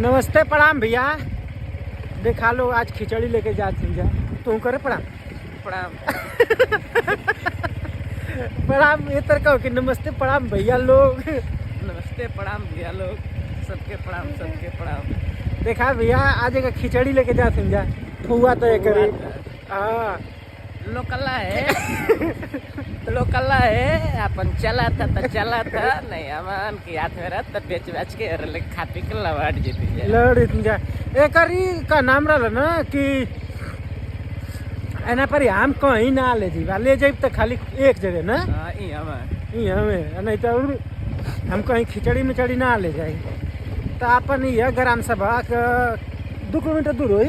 नमस्ते प्रणाम भैया। देखा लो आज खिचड़ी लेके जा तू करे प्रणाम प्रणाम प्रणाम ये तर कहो कि नमस्ते प्रणाम भैया लोग। नमस्ते प्रणाम भैया लोग, सबके प्रणाम, सबके प्रणाम। देखा भैया आज एक खिचड़ी लेके जा फुआ तो एक हाँ लोकला है लोकला है अपन चला था तो चला था नहीं अमान की हाथ में रहता बेच बेच के अरे खा पी के लौट जीती लड़ जा एक का नाम रहा ना कि एना पर हम कहीं ना ले जीवा ले जाब तो खाली एक जगह ना हमें नहीं तो हम कहीं खिचड़ी मिचड़ी ना ले जाए तो अपन ये ग्राम सभा 2 किलोमीटर दूर हो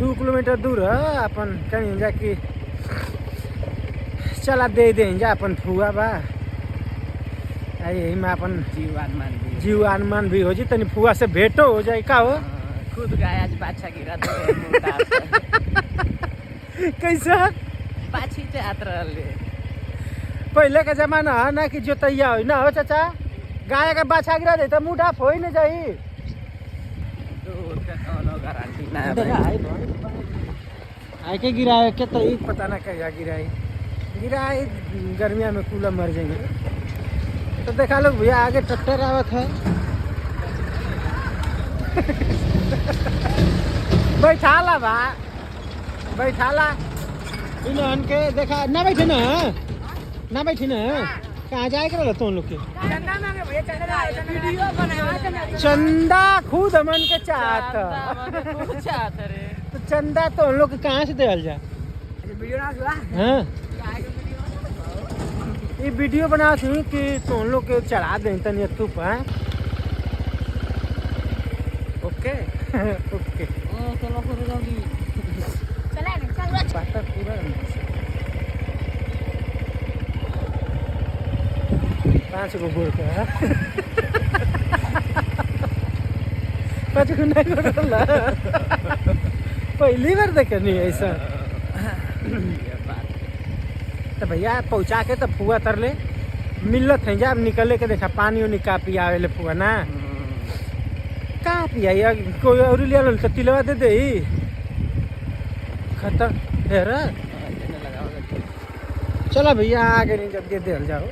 2 किलोमीटर दूर है अपन कहीं जाके चला दे जा अपन फुआ बा यही में अपन जीव अनुमान भी हो जी तनी फुआ से भेंटो हो जाए का हो। खुद गाय आज बाछा गिरा दो कैसा बाछी चाहत रहे पहले का जमाना है ना कि जोतैया हो ना हो चाचा गाय का बाछा गिरा दे तो मुँह डाफ हो ही नहीं जाही गारंटी ना आए के गिराए के तो एक पता ना क्या गिराए गर्मिया में कूला मर जाएंगे। तो देखा लोग भैया आगे ट्रैक्टर आवत है बैठाला बा बैठाला इन के देखा ना बैठे ना बैठे ना कहाँ जाए कर तुम लोग के चंदा खुद हमन के चाहत तो चंदा तो हम लोग कहाँ से देवल जा हाँ ये वीडियो बना थी कि तुम लोग के चढ़ा दें तनी यूट्यूब पर ओके ओके बात पूरा 5 गो बोल के 5 गो नहीं बोला पहली बार देखे नहीं ऐसा तो भैया पहुँचा के तो फुआ तर ले मिलत है जा निकले के देखा पानी उनी का पियावे ले फुआ ना का पिया कोई और लिया लो तो तिलवा दे दे खतर चलो भैया आगे नहीं जब दे जाओ।